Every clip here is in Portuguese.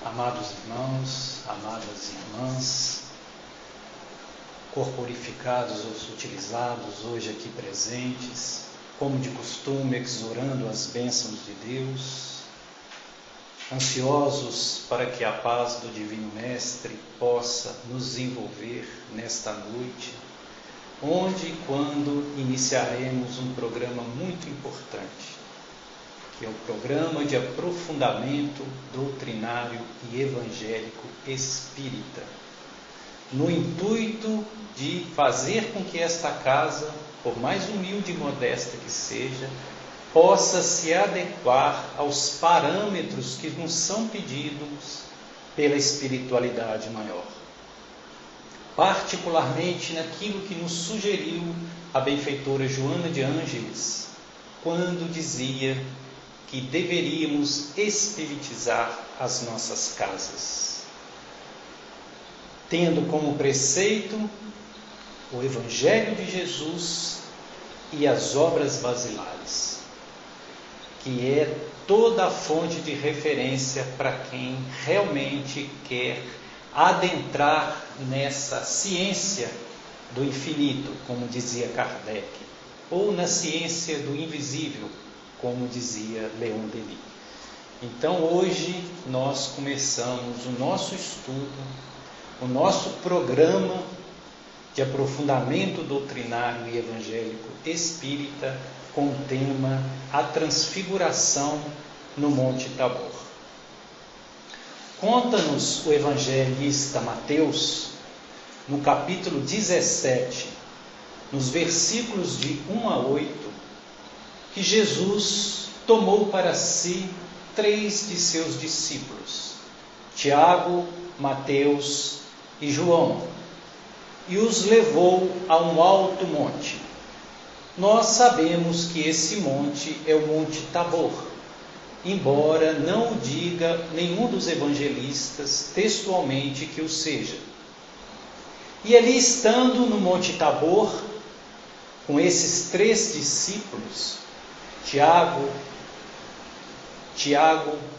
Amados irmãos, amadas irmãs, corporificados ou sutilizados, hoje aqui presentes, como de costume, exorando as bênçãos de Deus, ansiosos para que a paz do Divino Mestre possa nos envolver nesta noite, onde e quando iniciaremos um programa muito importante, que é o programa de aprofundamento doutrinário e evangélico espírita, no intuito de fazer com que esta casa, por mais humilde e modesta que seja, possa se adequar aos parâmetros que nos são pedidos pela espiritualidade maior. Particularmente naquilo que nos sugeriu a benfeitora Joana de Ângeles, quando dizia que deveríamos espiritizar as nossas casas, tendo como preceito o Evangelho de Jesus e as obras basilares, que é toda a fonte de referência para quem realmente quer adentrar nessa ciência do infinito, como dizia Kardec, ou na ciência do invisível, como dizia Leon Denis. Então hoje nós começamos o nosso estudo, o nosso programa de aprofundamento doutrinário e evangélico espírita com o tema A Transfiguração no Monte Tabor. Conta-nos o evangelista Mateus, no capítulo 17, nos versículos de 1 a 8, que Jesus tomou para si 3 de seus discípulos, Tiago, Mateus e João, e os levou a um alto monte. Nós sabemos que esse monte é o Monte Tabor, embora não o diga nenhum dos evangelistas textualmente que o seja. E ali estando no Monte Tabor, com esses 3 discípulos, Tiago,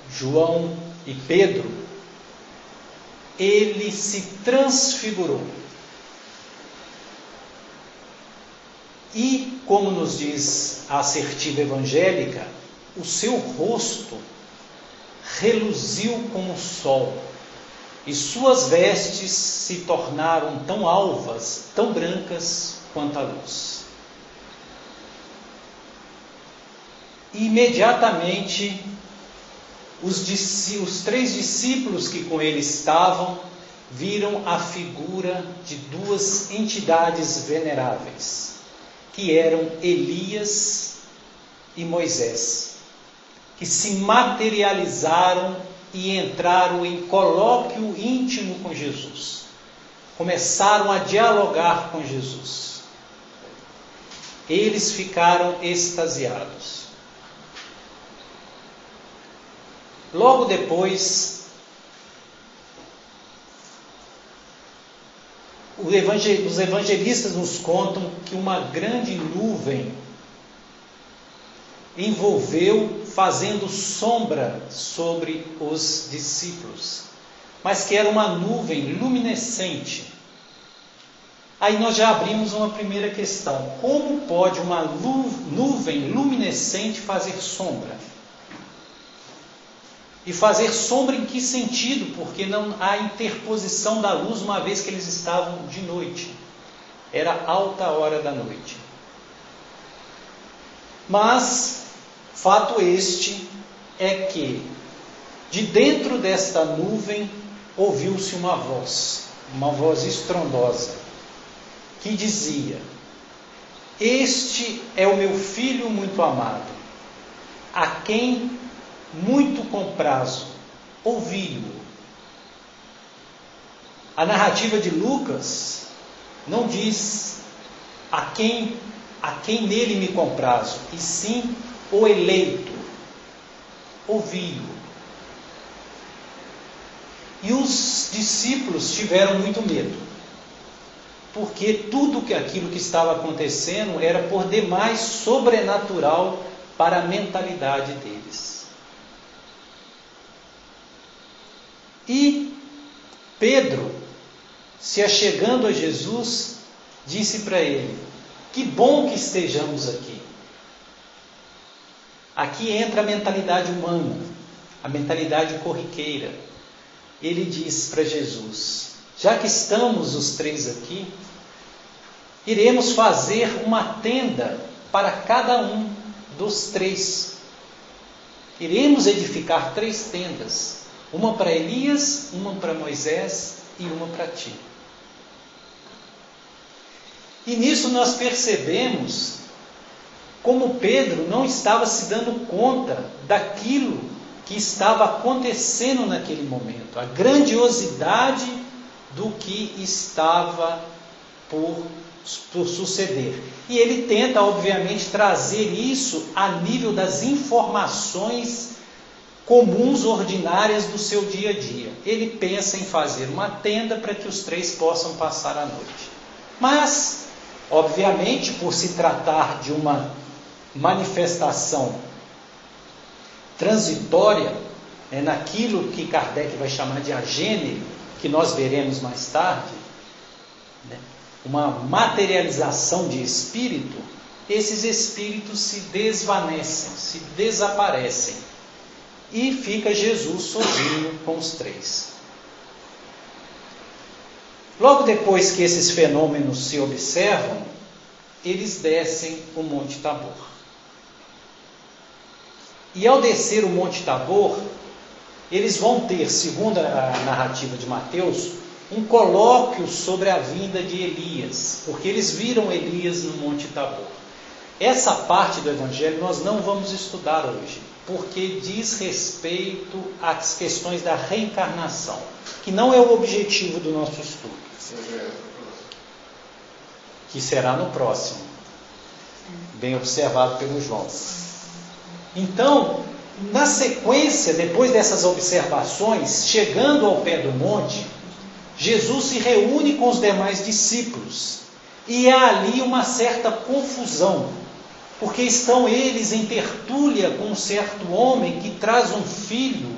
João e Pedro, ele se transfigurou. E, como nos diz a assertiva evangélica, o seu rosto reluziu como o sol, e suas vestes se tornaram tão alvas, tão brancas quanto a luz. E imediatamente os 3 discípulos que com ele estavam viram a figura de 2 entidades veneráveis, que eram Elias e Moisés, que se materializaram e entraram em colóquio íntimo com Jesus. Começaram a dialogar com Jesus. Eles ficaram extasiados. Logo depois, os evangelistas nos contam que uma grande nuvem envolveu, fazendo sombra sobre os discípulos, mas que era uma nuvem luminescente. Aí nós já abrimos uma primeira questão: como pode uma nuvem luminescente fazer sombra? E fazer sombra em que sentido? Porque não há interposição da luz, uma vez que eles estavam de noite. Era alta hora da noite. Mas, fato este é que, de dentro desta nuvem, ouviu-se uma voz estrondosa, que dizia: Este é o meu filho muito amado, a quem muito comprazo, ouvi-o. A narrativa de Lucas não diz a quem nele me comprazo, e sim o eleito, ouvi-o. E os discípulos tiveram muito medo, porque tudo aquilo que estava acontecendo era por demais sobrenatural para a mentalidade deles. E Pedro, se achegando a Jesus, disse para ele: que bom que estejamos aqui. Aqui entra a mentalidade humana, a mentalidade corriqueira. Ele diz para Jesus: já que estamos os três aqui, iremos fazer uma tenda para cada um dos três. Iremos edificar 3 tendas, uma para Elias, uma para Moisés e uma para ti. E nisso nós percebemos como Pedro não estava se dando conta daquilo que estava acontecendo naquele momento, a grandiosidade do que estava por suceder. E ele tenta, obviamente, trazer isso a nível das informações comuns, ordinárias do seu dia a dia. Ele pensa em fazer uma tenda para que os 3 possam passar a noite. Mas, obviamente, por se tratar de uma manifestação transitória, naquilo que Kardec vai chamar de agênere, que nós veremos mais tarde, uma materialização de espírito, esses espíritos se desvanecem, se desaparecem, e fica Jesus sozinho com os 3. Logo depois que esses fenômenos se observam, eles descem o Monte Tabor. E ao descer o Monte Tabor, eles vão ter, segundo a narrativa de Mateus, um colóquio sobre a vinda de Elias, porque eles viram Elias no Monte Tabor. Essa parte do Evangelho nós não vamos estudar hoje, porque diz respeito às questões da reencarnação, que não é o objetivo do nosso estudo. Que será no próximo. Bem observado pelo João. Então, na sequência, depois dessas observações, chegando ao pé do monte, Jesus se reúne com os demais discípulos. E há ali uma certa confusão, porque estão eles em tertúlia com um certo homem que traz um filho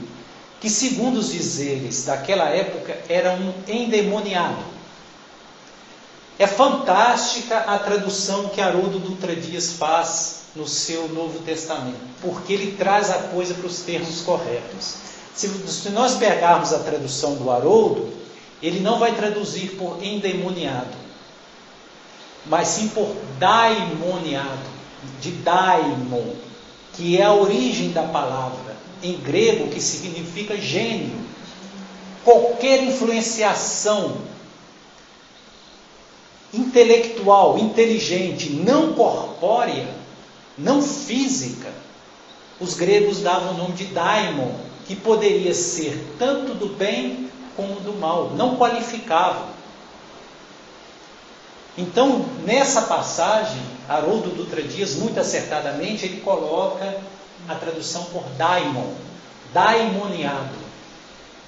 que, segundo os dizeres daquela época, era um endemoniado. É fantástica a tradução que Haroldo Dutra Dias faz no seu Novo Testamento, porque ele traz a coisa para os termos corretos. Se nós pegarmos a tradução do Haroldo, ele não vai traduzir por endemoniado, mas sim por daimoniado, de daimon, que é a origem da palavra, em grego, que significa gênio. Qualquer influenciação intelectual, inteligente, não corpórea, não física, os gregos davam o nome de daimon, que poderia ser tanto do bem como do mal, não qualificava. Então, nessa passagem, Haroldo Dutra Dias, muito acertadamente, ele coloca a tradução por daimon, daimoniado,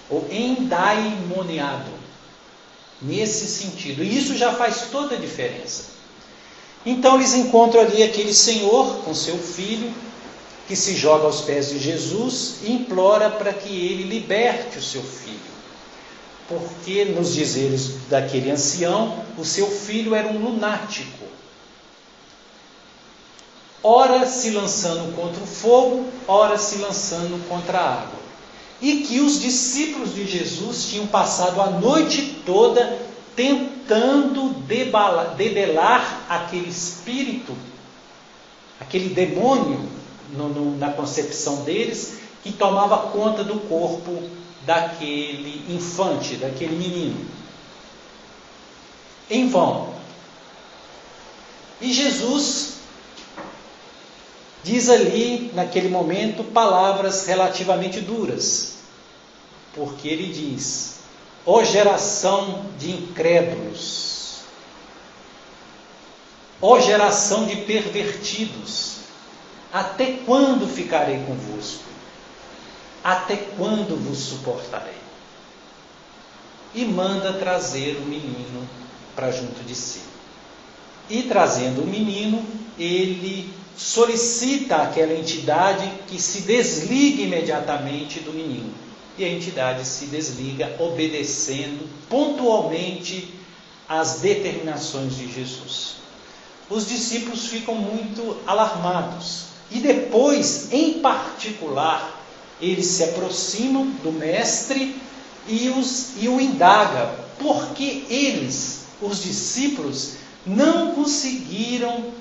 ou endaimoniado, nesse sentido. E isso já faz toda a diferença. Então, eles encontram ali aquele senhor com seu filho, que se joga aos pés de Jesus e implora para que ele liberte o seu filho. Porque, nos dizeres daquele ancião, o seu filho era um lunático, ora se lançando contra o fogo, ora se lançando contra a água. E que os discípulos de Jesus tinham passado a noite toda tentando debelar aquele espírito, aquele demônio, na concepção deles, que tomava conta do corpo daquele infante, daquele menino. Em vão. E Jesus diz ali, naquele momento, palavras relativamente duras, porque ele diz: ó geração de incrédulos, ó geração de pervertidos, até quando ficarei convosco? Até quando vos suportarei? E manda trazer o menino para junto de si. E trazendo o menino, ele solicita àquela entidade que se desligue imediatamente do menino. e a entidade se desliga, obedecendo pontualmente às determinações de Jesus. Os discípulos ficam muito alarmados e depois, em particular, eles se aproximam do mestre e o indagam, porque eles, os discípulos, não conseguiram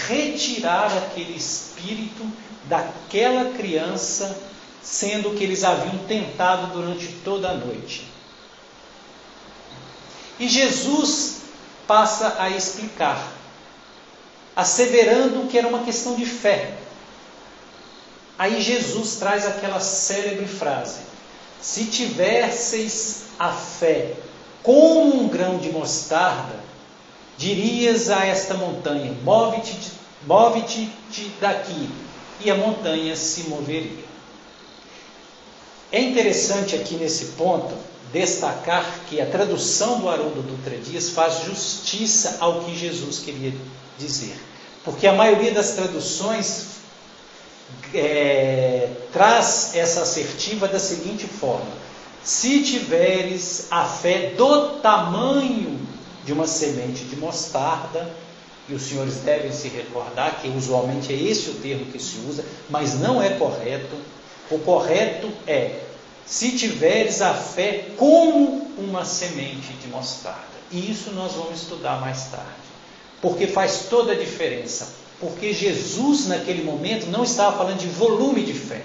retirar aquele espírito daquela criança, sendo que eles haviam tentado durante toda a noite. E Jesus passa a explicar, asseverando que era uma questão de fé. Aí Jesus traz aquela célebre frase: se tivesseis a fé como um grão de mostarda, dirias a esta montanha: move-te daqui, e a montanha se moveria. É interessante aqui nesse ponto destacar que a tradução do Haroldo Dutra Dias faz justiça ao que Jesus queria dizer, porque a maioria das traduções traz essa assertiva da seguinte forma: se tiveres a fé do tamanho de uma semente de mostarda, e os senhores devem se recordar que usualmente é esse o termo que se usa, mas não é correto. O correto é: se tiveres a fé como uma semente de mostarda. E isso nós vamos estudar mais tarde, porque faz toda a diferença. Porque Jesus, naquele momento, não estava falando de volume de fé.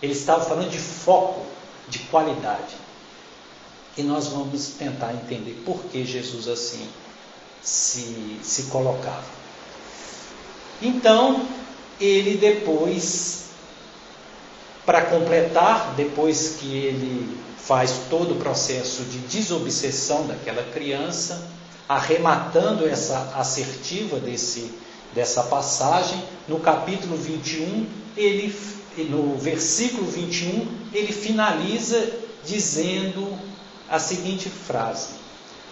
Ele estava falando de foco, de qualidade. E nós vamos tentar entender por que Jesus assim se colocava. Então, ele depois, para completar, depois que ele faz todo o processo de desobsessão daquela criança, arrematando essa assertiva dessa passagem, no capítulo 21, no versículo 21, ele finaliza dizendo a seguinte frase: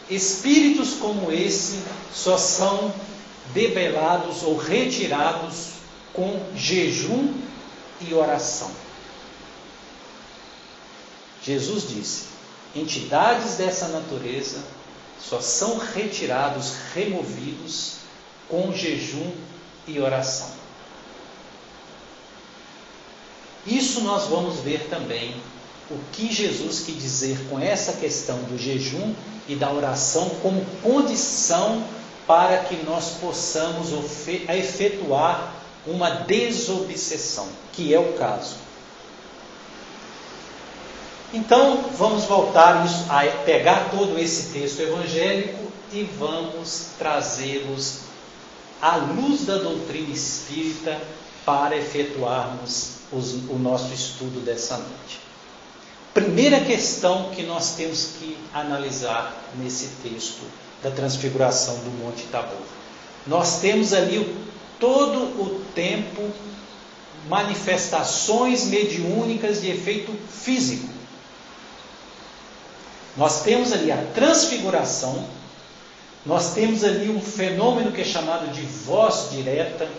espíritos como esse só são debelados ou retirados com jejum e oração. Jesus disse: entidades dessa natureza só são retirados, removidos com jejum e oração. Isso nós vamos ver também o que Jesus quis dizer com essa questão do jejum e da oração como condição para que nós possamos efetuar uma desobsessão, que é o caso. Então, vamos voltar a pegar todo esse texto evangélico e vamos trazê-los à luz da doutrina espírita para efetuarmos o nosso estudo dessa noite. Primeira questão que nós temos que analisar nesse texto da transfiguração do Monte Tabor. Nós temos ali todo o tempo manifestações mediúnicas de efeito físico. Nós temos ali a transfiguração, nós temos ali um fenômeno que é chamado de voz direta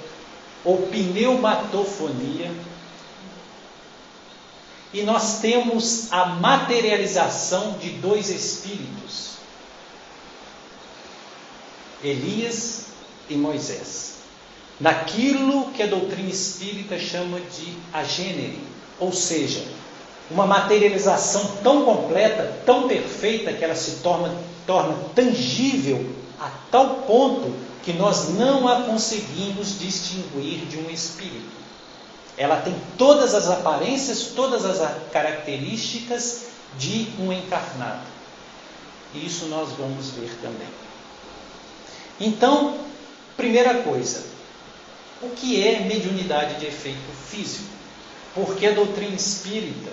ou pneumatofonia, e nós temos a materialização de dois espíritos, Elias e Moisés, naquilo que a doutrina espírita chama de agênere, ou seja, uma materialização tão completa, tão perfeita, que ela se torna tangível a tal ponto que nós não a conseguimos distinguir de um espírito. Ela tem todas as aparências, todas as características de um encarnado. E isso nós vamos ver também. Então, primeira coisa, o que é mediunidade de efeito físico? Porque a doutrina espírita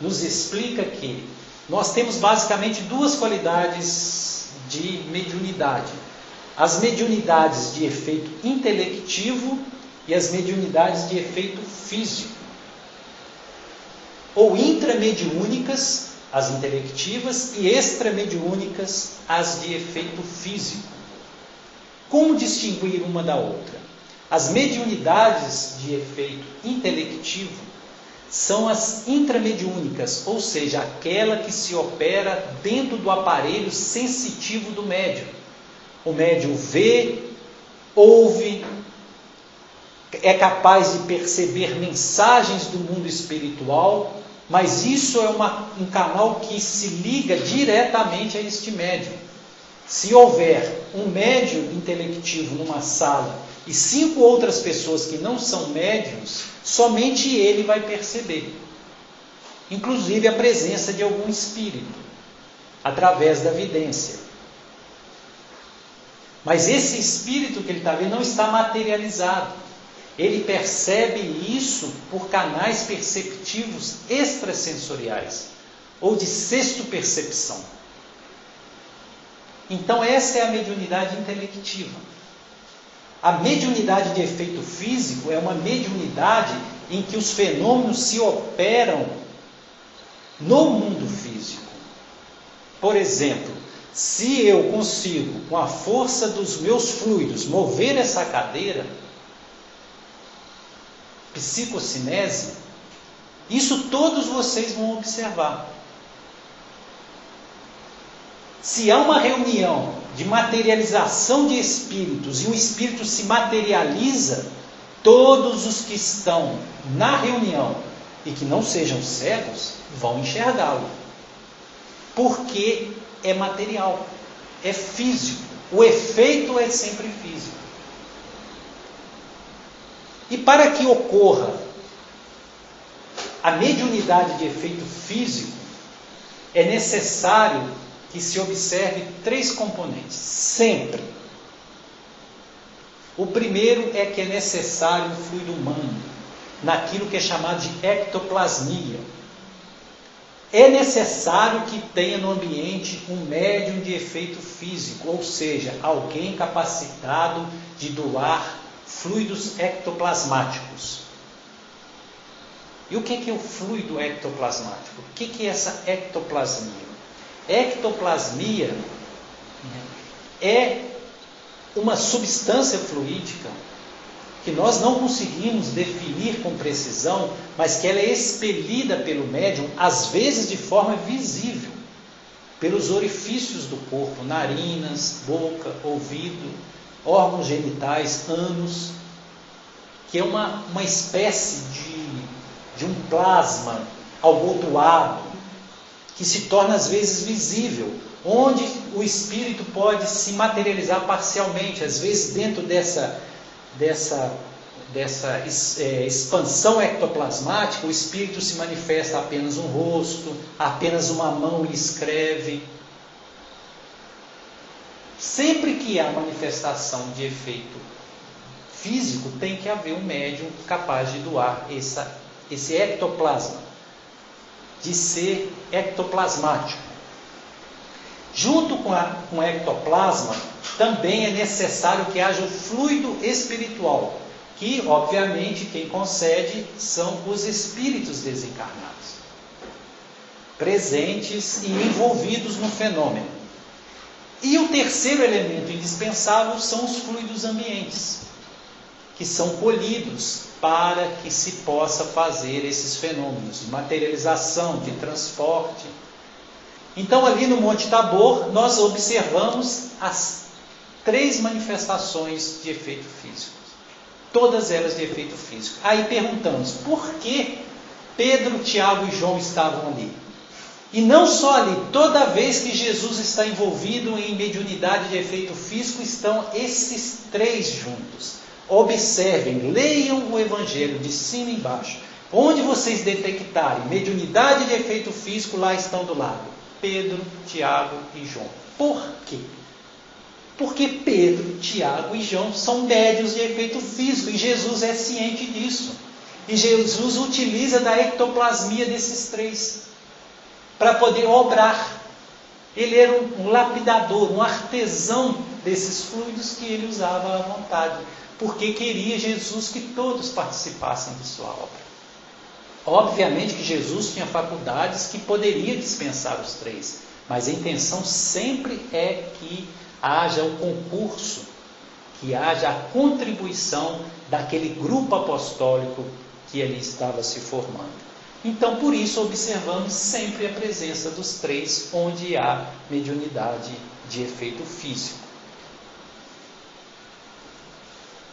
nos explica que nós temos basicamente duas qualidades de mediunidade: as mediunidades de efeito intelectivo e as mediunidades de efeito físico, ou intramediúnicas, as intelectivas, e extramediúnicas, as de efeito físico. Como distinguir uma da outra? As mediunidades de efeito intelectivo são as intramediúnicas, ou seja, aquela que se opera dentro do aparelho sensitivo do médium. O médium vê, ouve, é capaz de perceber mensagens do mundo espiritual, mas isso é um canal que se liga diretamente a este médium. Se houver um médium intelectivo numa sala e 5 outras pessoas que não são médiums, somente ele vai perceber, inclusive a presença de algum espírito, através da vidência. Mas esse espírito que ele está vendo não está materializado. Ele percebe isso por canais perceptivos extrasensoriais, ou de sexto percepção. Então essa é a mediunidade intelectiva. A mediunidade de efeito físico é uma mediunidade em que os fenômenos se operam no mundo físico. Por exemplo, se eu consigo, com a força dos meus fluidos, mover essa cadeira, psicocinese, isso todos vocês vão observar. Se há uma reunião de materialização de espíritos e o espírito se materializa, todos os que estão na reunião e que não sejam cegos vão enxergá-lo. Porque é material, é físico. O efeito é sempre físico. E para que ocorra a mediunidade de efeito físico, é necessário que se observe 3 componentes, sempre. O primeiro é que é necessário o fluido humano, naquilo que é chamado de ectoplasmia. É necessário que tenha no ambiente um médium de efeito físico, ou seja, alguém capacitado de doar fluidos ectoplasmáticos. E o que é o fluido ectoplasmático? O que é essa ectoplasmia? Ectoplasmia é uma substância fluídica que nós não conseguimos definir com precisão, mas que ela é expelida pelo médium, às vezes de forma visível, pelos orifícios do corpo, narinas, boca, ouvido, órgãos genitais, ânus, que é uma espécie de um plasma algodoado, que se torna às vezes visível, onde o espírito pode se materializar parcialmente, às vezes dentro dessa expansão ectoplasmática, o espírito se manifesta apenas um rosto, apenas uma mão lhe escreve. Sempre que há manifestação de efeito físico, tem que haver um médium capaz de doar esse ectoplasma, de ser ectoplasmático. Junto com o ectoplasma, também é necessário que haja o fluido espiritual, que, obviamente, quem concede são os espíritos desencarnados, presentes e envolvidos no fenômeno. E o terceiro elemento indispensável são os fluidos ambientes, que são colhidos para que se possa fazer esses fenômenos de materialização, de transporte. Então, ali no Monte Tabor, nós observamos as 3 manifestações de efeito físico. Todas elas de efeito físico. Aí perguntamos, por que Pedro, Tiago e João estavam ali? E não só ali, toda vez que Jesus está envolvido em mediunidade de efeito físico, estão esses 3 juntos. Observem, leiam o Evangelho de cima e embaixo. Onde vocês detectarem mediunidade de efeito físico, lá estão do lado. Pedro, Tiago e João. Por quê? Porque Pedro, Tiago e João são médiuns de efeito físico e Jesus é ciente disso. E Jesus utiliza da ectoplasmia desses 3 para poder obrar. Ele era um lapidador, um artesão desses fluidos que ele usava à vontade, porque queria Jesus que todos participassem de sua obra. Obviamente que Jesus tinha faculdades que poderia dispensar os 3, mas a intenção sempre é que haja o concurso, que haja a contribuição daquele grupo apostólico que ali estava se formando. Então, por isso, observamos sempre a presença dos três, onde há mediunidade de efeito físico.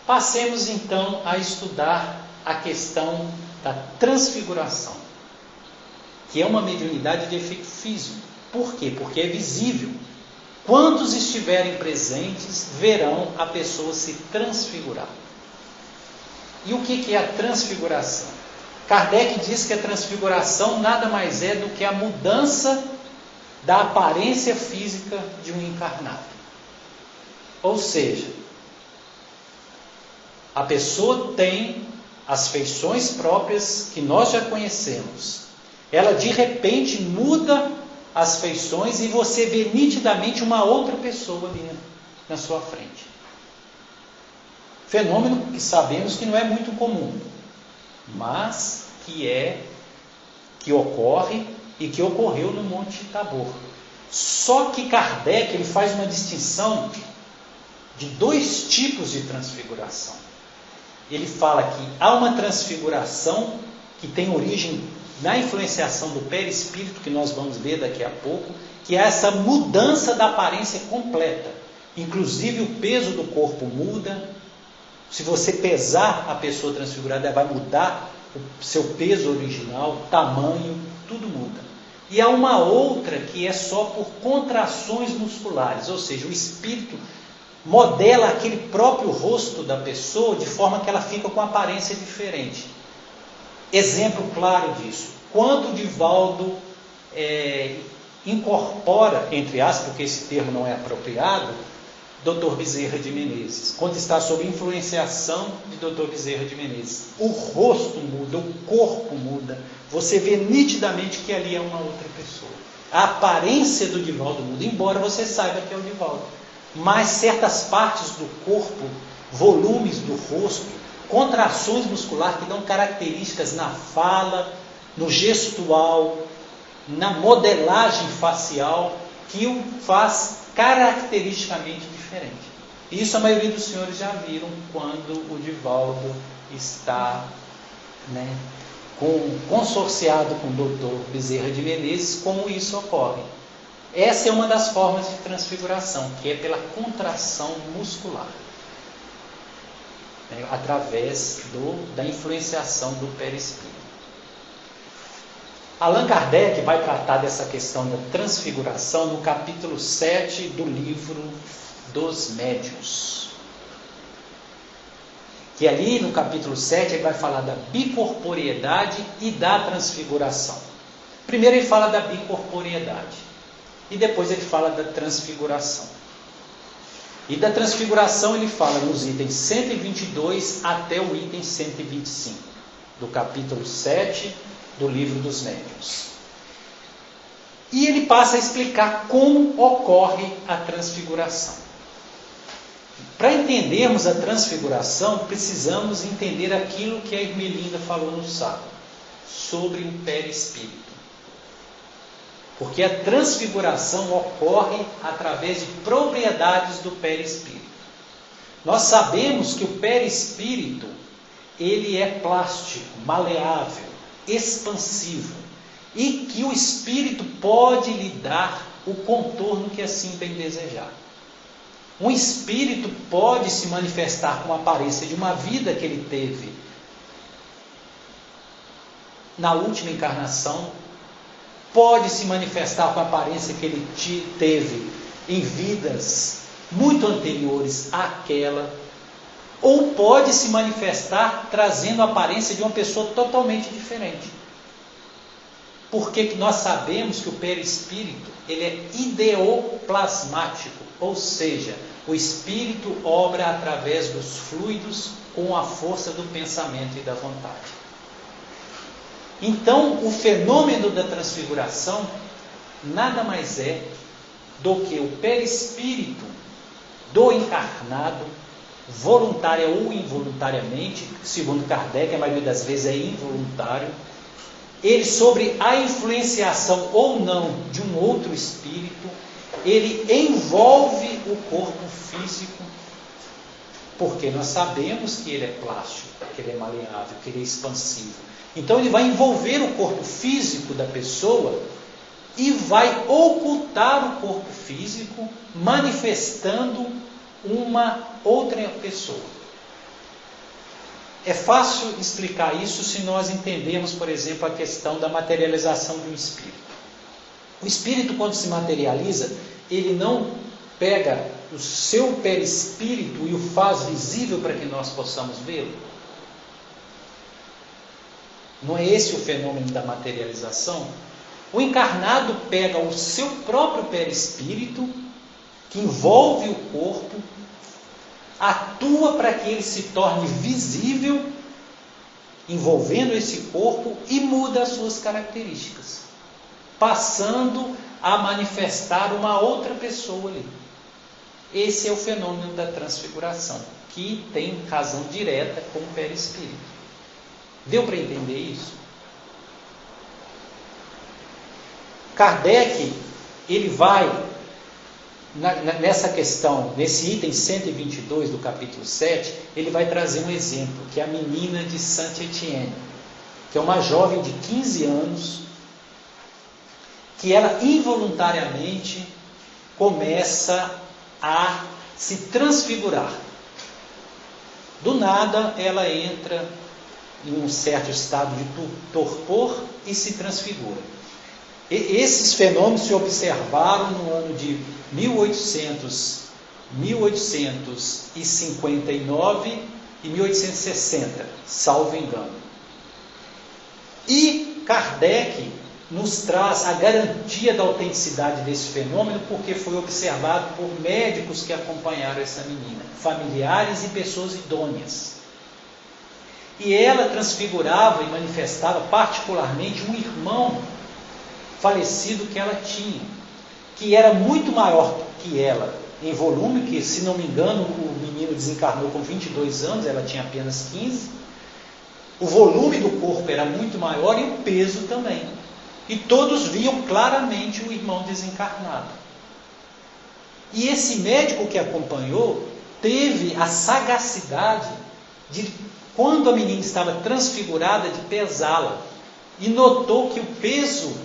Passemos, então, a estudar a questão da transfiguração, que é uma mediunidade de efeito físico. Por quê? Porque é visível. Quantos estiverem presentes, verão a pessoa se transfigurar. E o que é a transfiguração? Kardec diz que a transfiguração nada mais é do que a mudança da aparência física de um encarnado. Ou seja, a pessoa tem as feições próprias que nós já conhecemos. Ela de repente muda as feições e você vê nitidamente uma outra pessoa ali na sua frente. Fenômeno que sabemos que não é muito comum, mas que ocorre e que ocorreu no Monte Tabor. Só que Kardec ele faz uma distinção de dois tipos de transfiguração. Ele fala que há uma transfiguração que tem origem na influenciação do perispírito, que nós vamos ver daqui a pouco, que é essa mudança da aparência completa. Inclusive o peso do corpo muda. Se você pesar a pessoa transfigurada, ela vai mudar o seu peso original, tamanho, tudo muda. E há uma outra que é só por contrações musculares, ou seja, o espírito modela aquele próprio rosto da pessoa de forma que ela fica com aparência diferente. Exemplo claro disso, quando o Divaldo incorpora, entre aspas, porque esse termo não é apropriado, Dr. Bezerra de Menezes, quando está sob influenciação de Dr. Bezerra de Menezes, o rosto muda, o corpo muda, você vê nitidamente que ali é uma outra pessoa. A aparência do Divaldo muda, embora você saiba que é o Divaldo. Mas certas partes do corpo, volumes do rosto, contrações musculares que dão características na fala, no gestual, na modelagem facial, que o faz caracteristicamente diferente. Isso a maioria dos senhores já viram quando o Divaldo está consorciado com o Dr. Bezerra de Menezes, como isso ocorre. Essa é uma das formas de transfiguração, que é pela contração muscular, através da influenciação do perispírito. Allan Kardec vai tratar dessa questão da transfiguração no capítulo 7 do livro dos Médiuns. Que ali no capítulo 7 ele vai falar da bicorporeidade e da transfiguração. Primeiro ele fala da bicorporeidade e depois ele fala da transfiguração. E da transfiguração ele fala nos itens 122 até o item 125 do capítulo 7 do livro dos Médiuns. E ele passa a explicar como ocorre a transfiguração. Para entendermos a transfiguração, precisamos entender aquilo que a Irmelinda falou no sábado, sobre o perispírito. Porque a transfiguração ocorre através de propriedades do perispírito. Nós sabemos que o perispírito, ele é plástico, maleável, expansivo, e que o espírito pode lhe dar o contorno que assim bem desejar. Um espírito pode se manifestar com a aparência de uma vida que ele teve na última encarnação, pode se manifestar com a aparência que ele teve em vidas muito anteriores àquela, ou pode se manifestar trazendo a aparência de uma pessoa totalmente diferente. Porque nós sabemos que o perispírito ele é ideoplasmático, ou seja, o espírito obra através dos fluidos com a força do pensamento e da vontade. Então, o fenômeno da transfiguração nada mais é do que o perispírito do encarnado, voluntária ou involuntariamente, segundo Kardec, a maioria das vezes é involuntário, ele sobre a influenciação ou não de um outro espírito, ele envolve o corpo físico, porque nós sabemos que ele é plástico, que ele é maleável, que ele é expansivo. Então ele vai envolver o corpo físico da pessoa e vai ocultar o corpo físico, manifestando uma outra pessoa. É fácil explicar isso se nós entendermos, por exemplo, a questão da materialização de um espírito. O espírito, quando se materializa, ele não pega o seu perispírito e o faz visível para que nós possamos vê-lo. Não é esse o fenômeno da materialização? O encarnado pega o seu próprio perispírito, que envolve o corpo, atua para que ele se torne visível, envolvendo esse corpo, e muda as suas características, passando a manifestar uma outra pessoa ali. Esse é o fenômeno da transfiguração, que tem razão direta com o perispírito. Deu para entender isso? Kardec, ele vai, nessa questão, nesse item 122 do capítulo 7, ele vai trazer um exemplo, que é a menina de Saint-Étienne, que é uma jovem de 15 anos, que ela involuntariamente começa a se transfigurar. Do nada, ela entra em um certo estado de torpor e se transfigura. Esses fenômenos se observaram no ano de 1859 e 1860, salvo engano. E Kardec nos traz a garantia da autenticidade desse fenômeno, porque foi observado por médicos que acompanharam essa menina, familiares e pessoas idôneas. E ela transfigurava e manifestava particularmente um irmão falecido que ela tinha, que era muito maior que ela em volume, que, se não me engano, o menino desencarnou com 22 anos, ela tinha apenas 15. O volume do corpo era muito maior e o peso também. E todos viam claramente o irmão desencarnado. E esse médico que acompanhou teve a sagacidade de, quando a menina estava transfigurada, de pesá-la. E notou que o peso,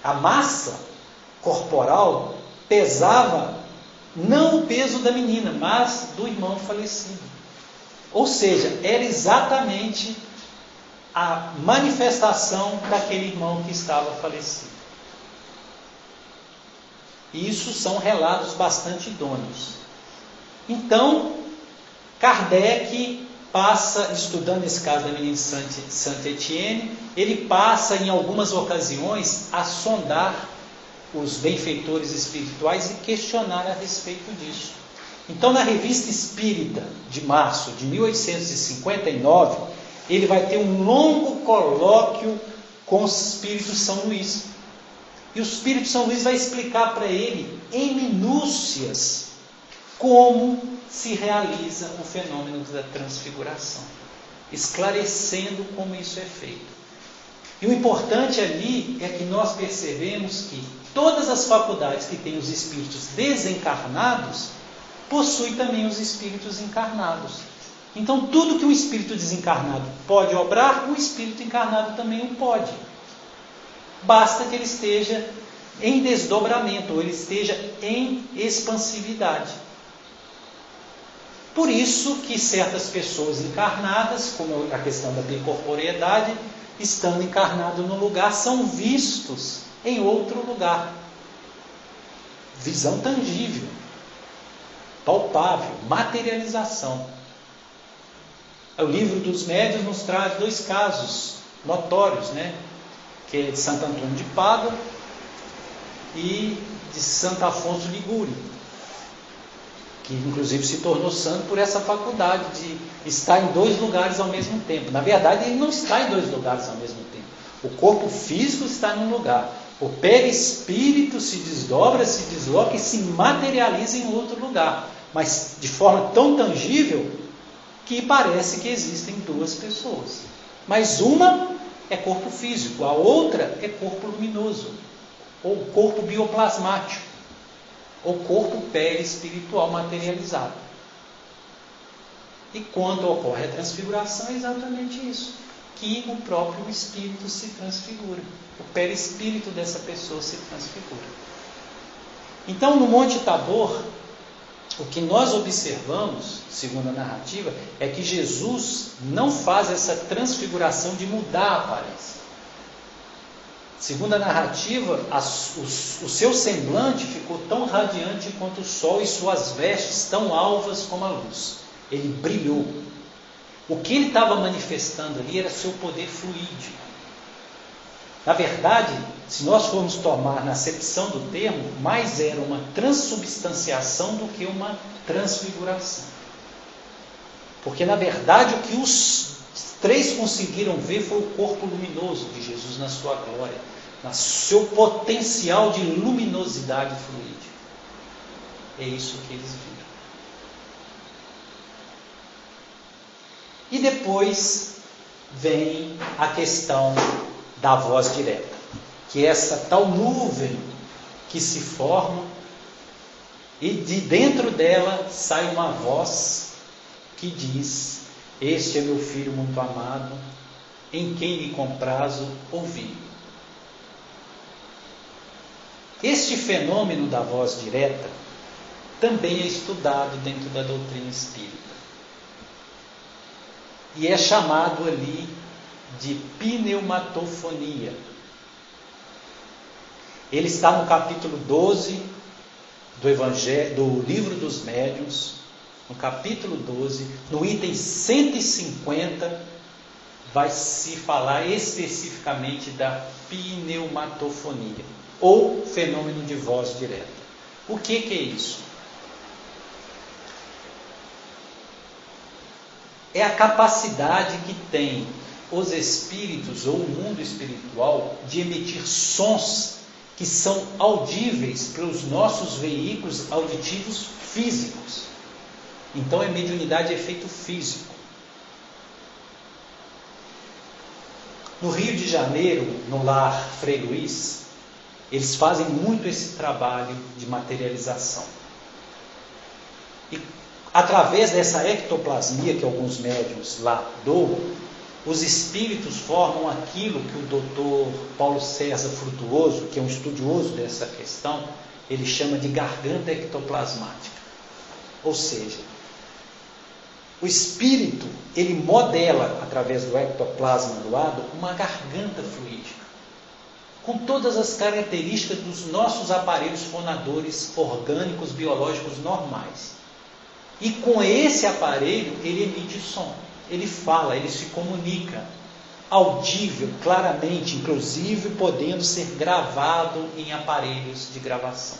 a massa corporal, pesava não o peso da menina, mas do irmão falecido. Ou seja, era exatamente a manifestação daquele irmão que estava falecido. Isso são relatos bastante idôneos. Então, Kardec passa, estudando esse caso da menina de Saint-Étienne, ele passa em algumas ocasiões a sondar os benfeitores espirituais e questionar a respeito disso. Então, na Revista Espírita de março de 1859, ele vai ter um longo colóquio com o Espírito São Luís. E o Espírito São Luís vai explicar para ele, em minúcias, como se realiza o fenômeno da transfiguração, esclarecendo como isso é feito. E o importante ali é que nós percebemos que todas as faculdades que têm os espíritos desencarnados, possuem também os espíritos encarnados. Então, tudo que um espírito desencarnado pode obrar, o espírito encarnado também o pode. Basta que ele esteja em desdobramento, ou ele esteja em expansividade. Por isso que certas pessoas encarnadas, como a questão da bicorporeidade, estando encarnado num lugar, são vistos em outro lugar. Visão tangível, palpável, materialização. O livro dos médiuns nos traz 2 casos notórios, que é de Santo Antônio de Pádua e de Santo Afonso Ligúrio, que inclusive se tornou santo por essa faculdade de estar em 2 lugares ao mesmo tempo. Na verdade, ele não está em 2 lugares ao mesmo tempo. O corpo físico está num lugar. O perispírito se desdobra, se desloca e se materializa em outro lugar. Mas de forma tão tangível que parece que existem 2 pessoas. Mas uma é corpo físico, a outra é corpo luminoso, ou corpo bioplasmático, ou corpo perispiritual materializado. E quando ocorre a transfiguração, é exatamente isso. que o próprio espírito se transfigura. O perispírito dessa pessoa se transfigura. Então, no Monte Tabor, o que nós observamos, segundo a narrativa, é que Jesus não faz essa transfiguração de mudar a aparência. Segundo a narrativa, o seu semblante ficou tão radiante quanto o sol e suas vestes tão alvas como a luz. Ele brilhou. O que ele estava manifestando ali era seu poder fluídico. Na verdade, se nós formos tomar na acepção do termo, mais era uma transubstanciação do que uma transfiguração. Porque, na verdade, o que os três conseguiram ver foi o corpo luminoso de Jesus na sua glória, no seu potencial de luminosidade fluídica. É isso que eles viram. E depois vem a questão da voz direta, que é essa tal nuvem que se forma e de dentro dela sai uma voz que diz: este é meu filho muito amado, em quem me comprazo ouvir. Este fenômeno da voz direta também é estudado dentro da doutrina espírita e é chamado ali de pneumatofonia. Ele está no capítulo 12 do Livro dos Médiuns, no capítulo 12, no item 150, vai se falar especificamente da pneumatofonia, ou fenômeno de voz direta. O que é isso? É a capacidade que tem os espíritos ou o mundo espiritual de emitir sons que são audíveis pelos nossos veículos auditivos físicos. Então, é mediunidade de efeito físico. No Rio de Janeiro, no lar Frei Luiz, eles fazem muito esse trabalho de materialização. E através dessa ectoplasmia que alguns médiuns lá doam, os espíritos formam aquilo que o doutor Paulo César Frutuoso, que é um estudioso dessa questão, ele chama de garganta ectoplasmática. Ou seja, o espírito, ele modela, através do ectoplasma doado, uma garganta fluídica, com todas as características dos nossos aparelhos fonadores orgânicos, biológicos normais. E com esse aparelho, ele emite som. Ele fala, ele se comunica, audível, claramente, inclusive podendo ser gravado em aparelhos de gravação.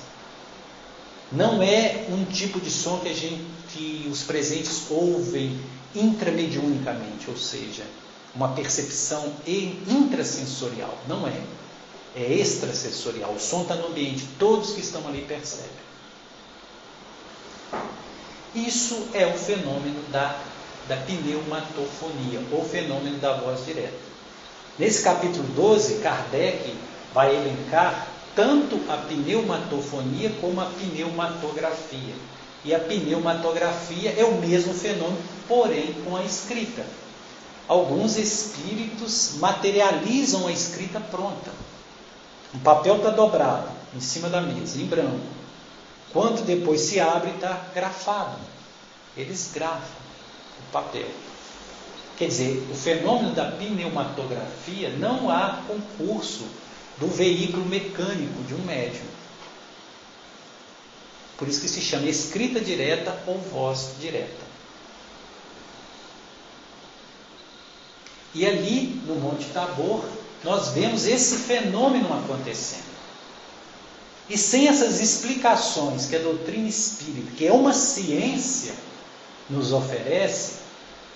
Não é um tipo de som que os presentes ouvem intramediunicamente, ou seja, uma percepção intrasensorial. Não é. É extrasensorial. O som está no ambiente, todos que estão ali percebem. Isso é o fenômeno da pneumatofonia, ou fenômeno da voz direta. Nesse capítulo 12, Kardec vai elencar tanto a pneumatofonia como a pneumatografia. E a pneumatografia é o mesmo fenômeno, porém com a escrita. Alguns espíritos materializam a escrita pronta. O papel está dobrado em cima da mesa, em branco. Quando depois se abre, está grafado. Eles grafam o papel. Quer dizer, o fenômeno da pneumatografia não há concurso do veículo mecânico de um médium. Por isso que se chama escrita direta ou voz direta. E ali, no Monte Tabor, nós vemos esse fenômeno acontecendo. E sem essas explicações que a doutrina espírita, que é uma ciência, nos oferece,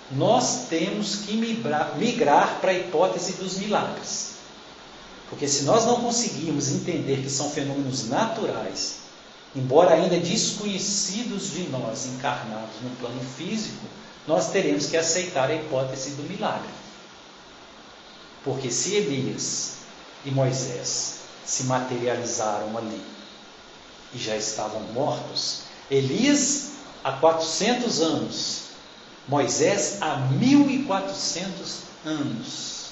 nós temos que migrar para a hipótese dos milagres. Porque se nós não conseguirmos entender que são fenômenos naturais, embora ainda desconhecidos de nós encarnados no plano físico, nós teremos que aceitar a hipótese do milagre. Porque se Elias e Moisés se materializaram ali e já estavam mortos, Elias há 400 anos Moisés há 1400 anos.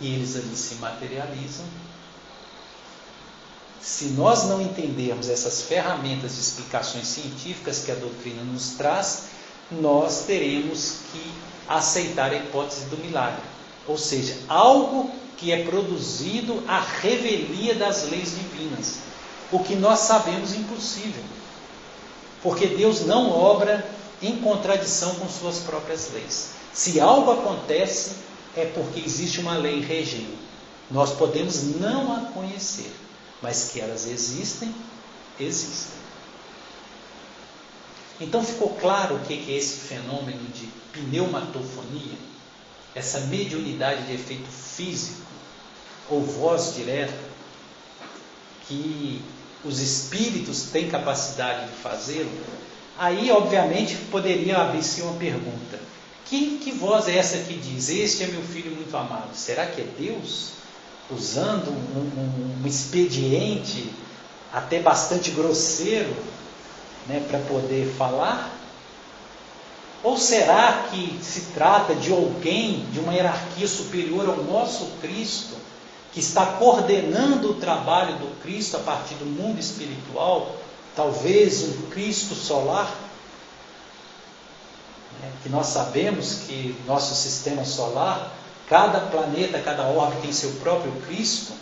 E eles ali se materializam. Se nós não entendermos essas ferramentas de explicações científicas que a doutrina nos traz, nós teremos que aceitar a hipótese do milagre. Ou seja, algo que é produzido à revelia das leis divinas. O que nós sabemos impossível. Porque Deus não obra em contradição com suas próprias leis. Se algo acontece, é porque existe uma lei regendo. Nós podemos não a conhecer, mas que elas existem, existem. Então ficou claro o que é esse fenômeno de pneumatofonia, essa mediunidade de efeito físico, ou voz direta, que os espíritos têm capacidade de fazê-lo. Aí, obviamente, poderia abrir-se uma pergunta: que voz é essa que diz, este é meu filho muito amado? Será que é Deus? Usando um expediente até bastante grosseiro, né, para poder falar? Ou será que se trata de alguém, de uma hierarquia superior ao nosso Cristo, que está coordenando o trabalho do Cristo a partir do mundo espiritual, talvez um Cristo solar? Que nós sabemos que nosso sistema solar, cada planeta, cada orbe tem seu próprio Cristo,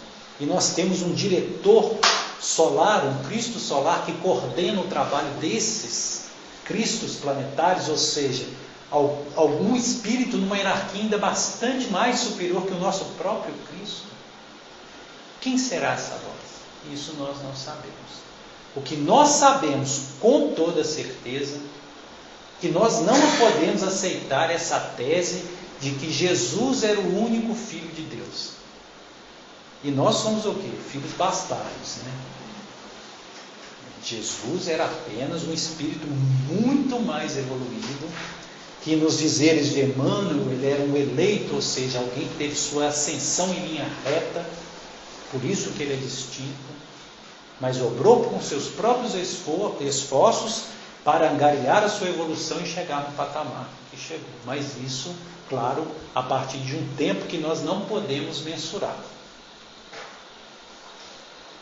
e nós temos um diretor solar, um Cristo solar que coordena o trabalho desses Cristos planetários, ou seja, algum espírito numa hierarquia ainda bastante mais superior que o nosso próprio Cristo. Quem será essa voz? Isso nós não sabemos. O que nós sabemos com toda certeza, que nós não podemos aceitar essa tese de que Jesus era o único Filho de Deus. E nós somos o quê? Filhos bastardos, né? Jesus era apenas um espírito muito mais evoluído, que nos dizeres de Emmanuel, ele era um eleito, ou seja, alguém que teve sua ascensão em linha reta, por isso que ele é distinto, mas obrou com seus próprios esforços para angariar a sua evolução e chegar no patamar que chegou. Mas isso, claro, a partir de um tempo que nós não podemos mensurar.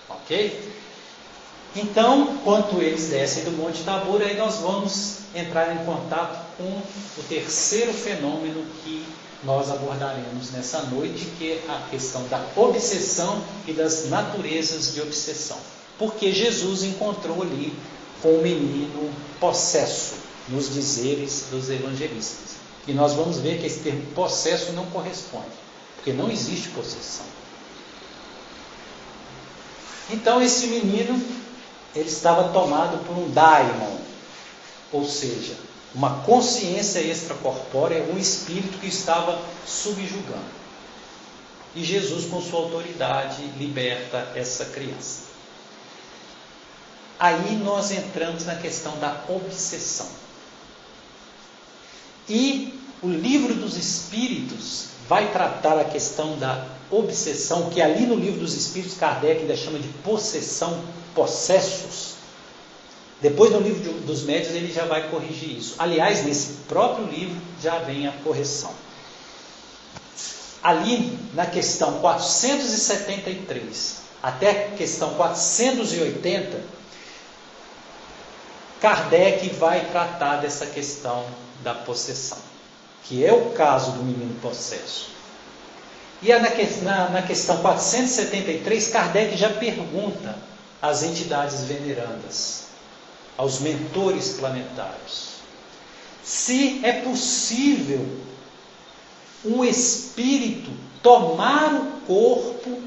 Ok? Então, quando eles descem do Monte Tabor, aí nós vamos entrar em contato com o terceiro fenômeno que nós abordaremos nessa noite, que é a questão da obsessão e das naturezas de obsessão. Porque Jesus encontrou ali com o menino possesso, nos dizeres dos evangelistas. E nós vamos ver que esse termo possesso não corresponde, porque não existe possessão. Então esse menino, ele estava tomado por um daimon, ou seja, uma consciência extracorpórea, um espírito que estava subjugando. E Jesus, com sua autoridade, liberta essa criança. Aí nós entramos na questão da obsessão. E o Livro dos Espíritos vai tratar a questão da obsessão, que ali no Livro dos Espíritos Kardec ainda chama de possessão, possessos. Depois no Livro dos Médiuns ele já vai corrigir isso. Aliás, nesse próprio livro já vem a correção. Ali na questão 473 até a questão 480, Kardec vai tratar dessa questão da possessão, que é o caso do menino possesso. E na questão 473, Kardec já pergunta às entidades venerandas, aos mentores planetários, se é possível um espírito tomar o corpo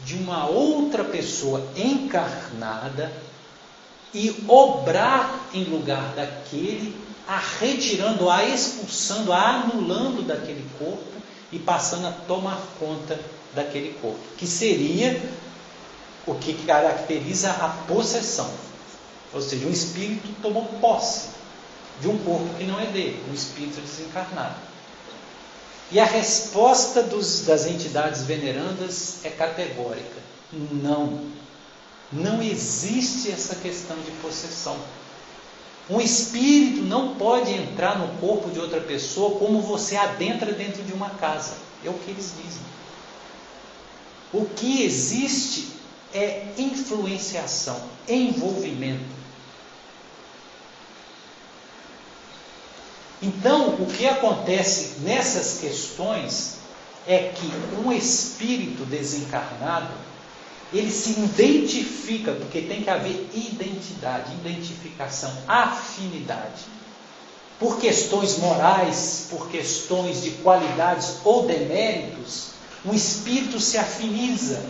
de uma outra pessoa encarnada e obrar em lugar daquele, retirando, expulsando, anulando daquele corpo e passando a tomar conta daquele corpo, que seria o que caracteriza a possessão. Ou seja, um espírito tomou posse de um corpo que não é dele, um espírito desencarnado. E a resposta das entidades venerandas é categórica: não existe essa questão de possessão. Um espírito não pode entrar no corpo de outra pessoa como você adentra dentro de uma casa. É o que eles dizem. O que existe é influenciação, envolvimento. Então, o que acontece nessas questões é que um espírito desencarnado, ele se identifica, porque tem que haver identidade, identificação, afinidade. Por questões morais, por questões de qualidades ou deméritos, um espírito se afiniza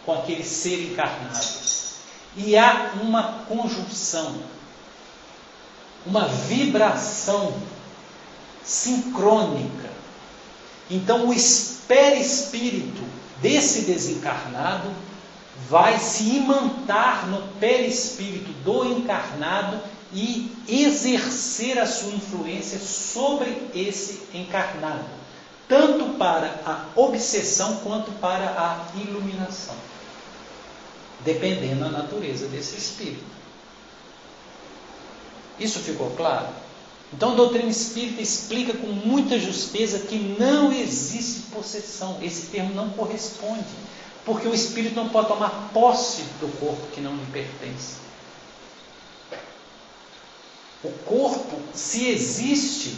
com aquele ser encarnado. E há uma conjunção, uma vibração sincrônica. Então o perispírito desse desencarnado vai se imantar no perispírito do encarnado e exercer a sua influência sobre esse encarnado, tanto para a obsessão quanto para a iluminação, dependendo da natureza desse espírito. Isso ficou claro? Então a doutrina espírita explica com muita justeza que não existe possessão. Esse termo não corresponde, porque o espírito não pode tomar posse do corpo que não lhe pertence. O corpo, se existe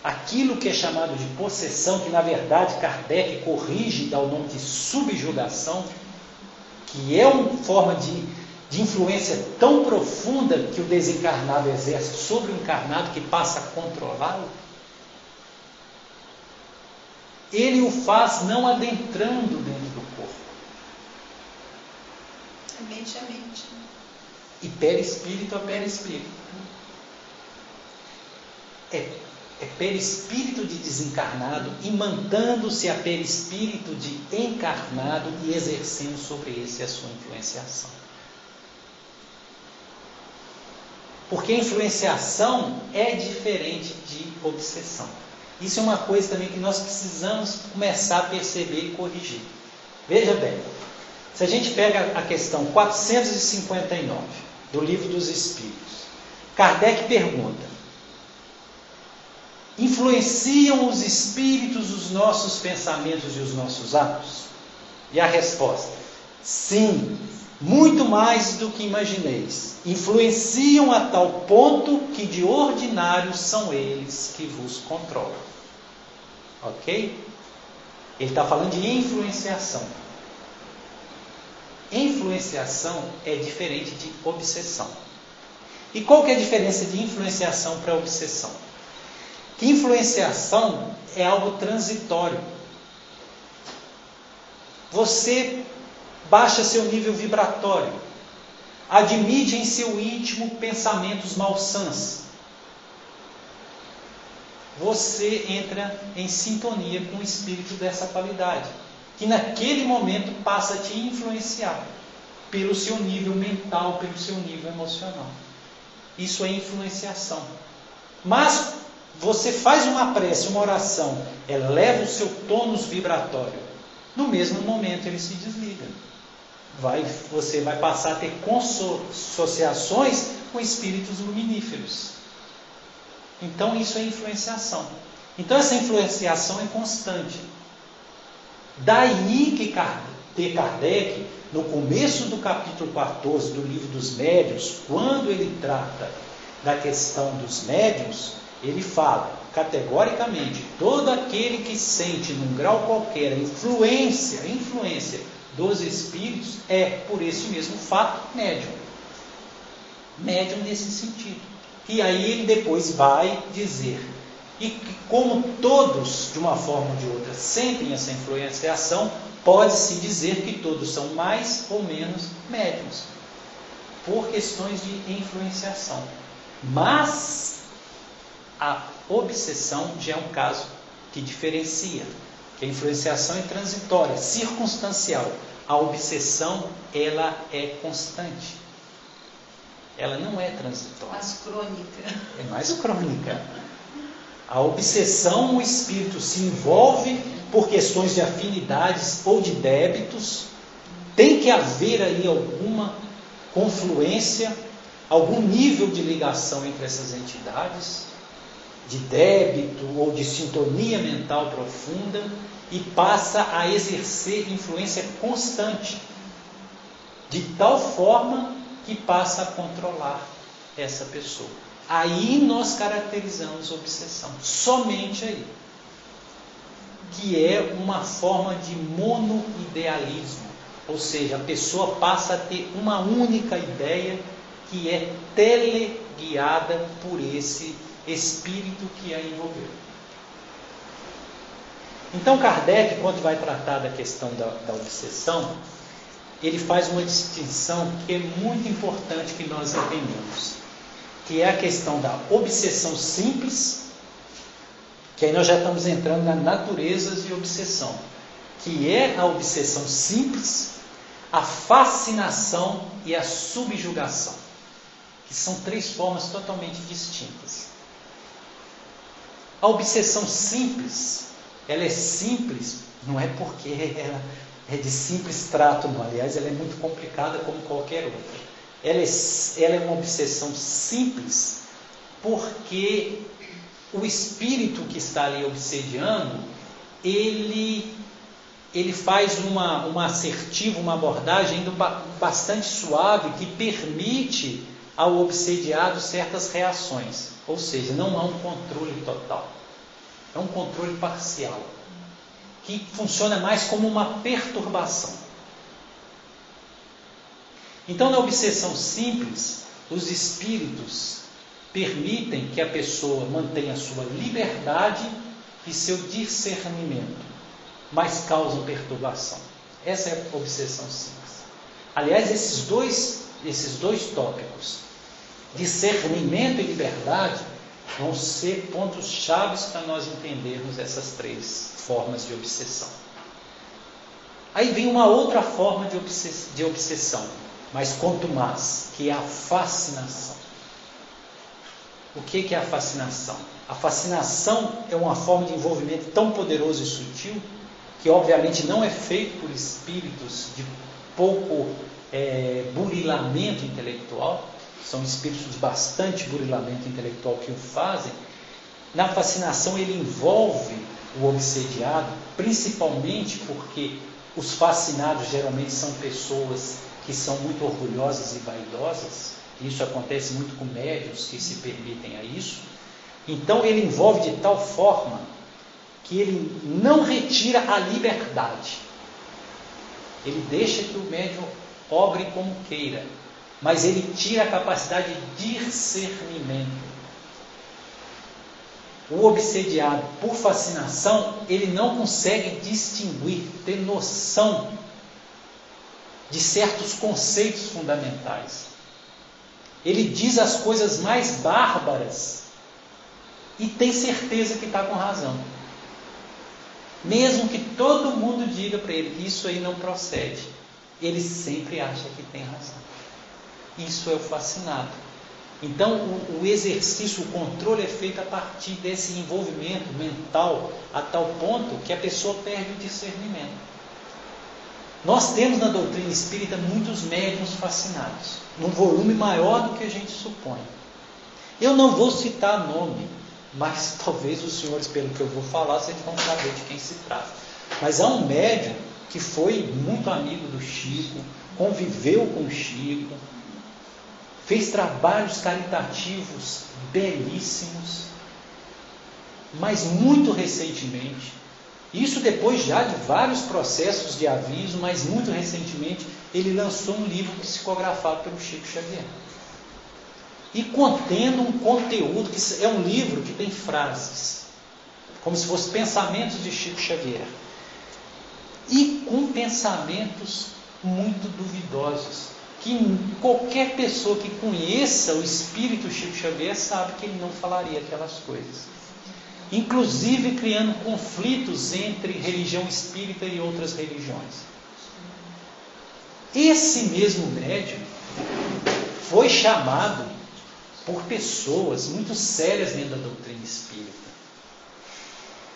aquilo que é chamado de possessão, que na verdade Kardec corrige e dá o nome de subjugação, que é uma forma de influência tão profunda que o desencarnado exerce sobre o encarnado, que passa a controlá-lo, ele o faz não adentrando dentro do corpo. É mente a mente. E perispírito a perispírito. É perispírito de desencarnado imantando-se a perispírito de encarnado e exercendo sobre esse a sua influenciação. Porque influenciação é diferente de obsessão. Isso é uma coisa também que nós precisamos começar a perceber e corrigir. Veja bem, se a gente pega a questão 459 do Livro dos Espíritos, Kardec pergunta: influenciam os espíritos os nossos pensamentos e os nossos atos? E a resposta: sim, muito mais do que imagineis. Influenciam a tal ponto que de ordinário são eles que vos controlam. Ok? Ele está falando de influenciação. Influenciação é diferente de obsessão. E qual que é a diferença de influenciação para obsessão? Que influenciação é algo transitório. Você baixa seu nível vibratório, admite em seu íntimo pensamentos malsãs. Você entra em sintonia com o espírito dessa qualidade, que naquele momento passa a te influenciar pelo seu nível mental, pelo seu nível emocional. Isso é influenciação. Mas você faz uma prece, uma oração, eleva o seu tônus vibratório, no mesmo momento ele se desliga. Você vai passar a ter consociações com espíritos luminíferos. Então isso é influenciação. Então essa influenciação é constante. Daí que Kardec, no começo do capítulo 14 do Livro dos Médiuns, quando ele trata da questão dos médiuns, ele fala categoricamente: todo aquele que sente num grau qualquer a influência dos espíritos é, por esse mesmo fato, médium. Médium nesse sentido. E aí ele depois vai dizer, e que como todos, de uma forma ou de outra, sentem essa influenciação, pode-se dizer que todos são mais ou menos médiums, por questões de influenciação. Mas a obsessão já é um caso que diferencia, que a influenciação é transitória, circunstancial. A obsessão, ela é constante. Ela não é transitória. Mais crônica. É mais crônica. A obsessão, o espírito se envolve por questões de afinidades ou de débitos. Tem que haver aí alguma confluência, algum nível de ligação entre essas entidades, de débito ou de sintonia mental profunda, e passa a exercer influência constante, de tal forma que passa a controlar essa pessoa. Aí nós caracterizamos obsessão, somente aí, que é uma forma de monoidealismo, ou seja, a pessoa passa a ter uma única ideia que é teleguiada por esse espírito que a envolveu. Então Kardec, quando vai tratar da questão da obsessão, ele faz uma distinção que é muito importante que nós entendamos, que é a questão da obsessão simples, que aí nós já estamos entrando nas naturezas de obsessão, que é a obsessão simples, a fascinação e a subjugação, que são três formas totalmente distintas. A obsessão simples, ela é simples, não é porque ela é de simples trato, não. Aliás, ela é muito complicada como qualquer outra. Ela é uma obsessão simples porque o espírito que está ali obsediando, ele faz uma assertiva, uma abordagem bastante suave que permite ao obsediado certas reações. Ou seja, não há um controle total. É um controle parcial, que funciona mais como uma perturbação. Então, na obsessão simples, os espíritos permitem que a pessoa mantenha sua liberdade e seu discernimento, mas causam perturbação. Essa é a obsessão simples. Aliás, esses dois tópicos, discernimento e liberdade, vão ser pontos chaves para nós entendermos essas três formas de obsessão. Aí vem uma outra forma de obsessão, mas contumaz, que é a fascinação. O que é a fascinação? A fascinação é uma forma de envolvimento tão poderoso e sutil, que obviamente não é feito por espíritos de pouco burilamento intelectual, são espíritos de bastante burilamento intelectual que o fazem. Na fascinação ele envolve o obsediado, principalmente porque os fascinados geralmente são pessoas que são muito orgulhosas e vaidosas. Isso acontece muito com médiuns que se permitem a isso. Então ele envolve de tal forma que ele não retira a liberdade. Ele deixa que o médium obre como queira, mas ele tira a capacidade de discernimento. O obsediado, por fascinação, ele não consegue distinguir, ter noção de certos conceitos fundamentais. Ele diz as coisas mais bárbaras e tem certeza que está com razão. Mesmo que todo mundo diga para ele que isso aí não procede, ele sempre acha que tem razão. Isso é o fascinado. Então, o exercício, o controle é feito a partir desse envolvimento mental, a tal ponto que a pessoa perde o discernimento. Nós temos na doutrina espírita muitos médiuns fascinados, num volume maior do que a gente supõe. Eu não vou citar nome, mas talvez os senhores, pelo que eu vou falar, vocês vão saber de quem se trata. Mas há um médium que foi muito amigo do Chico, conviveu com o Chico, fez trabalhos caritativos belíssimos, mas muito recentemente, isso depois já de vários processos de aviso, mas muito recentemente, ele lançou um livro psicografado pelo Chico Xavier. E contendo um conteúdo, que é um livro que tem frases, como se fossem pensamentos de Chico Xavier, e com pensamentos muito duvidosos, que qualquer pessoa que conheça o espírito Chico Xavier sabe que ele não falaria aquelas coisas. Inclusive criando conflitos entre religião espírita e outras religiões. Esse mesmo médium foi chamado por pessoas muito sérias dentro da doutrina espírita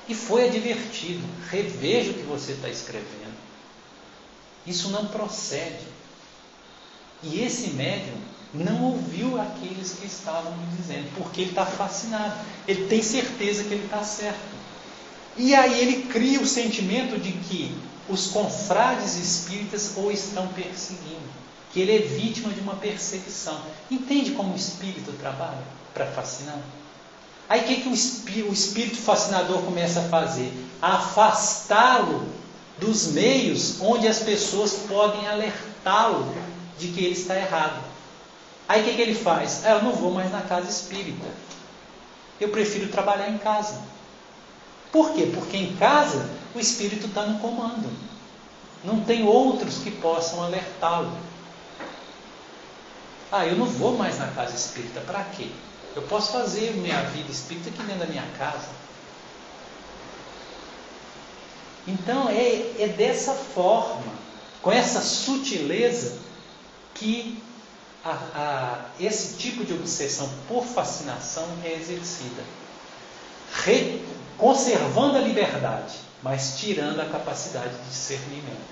e foi advertido: reveja o que você está escrevendo, isso não procede. E esse médium não ouviu aqueles que estavam lhe dizendo, porque ele está fascinado, ele tem certeza que ele está certo. E aí ele cria o sentimento de que os confrades espíritas o estão perseguindo, que ele é vítima de uma perseguição. Entende como o espírito trabalha para fascinar? Aí o que o espírito fascinador começa a fazer? A afastá-lo dos meios onde as pessoas podem alertá-lo de que ele está errado. Aí o que ele faz? Eu não vou mais na casa espírita. Eu prefiro trabalhar em casa. Por quê? Porque em casa o espírito está no comando. Não tem outros que possam alertá-lo. Eu não vou mais na casa espírita. Para quê? Eu posso fazer minha vida espírita aqui dentro da minha casa. Então é dessa forma, com essa sutileza, que esse tipo de obsessão por fascinação é exercida, conservando a liberdade, mas tirando a capacidade de discernimento.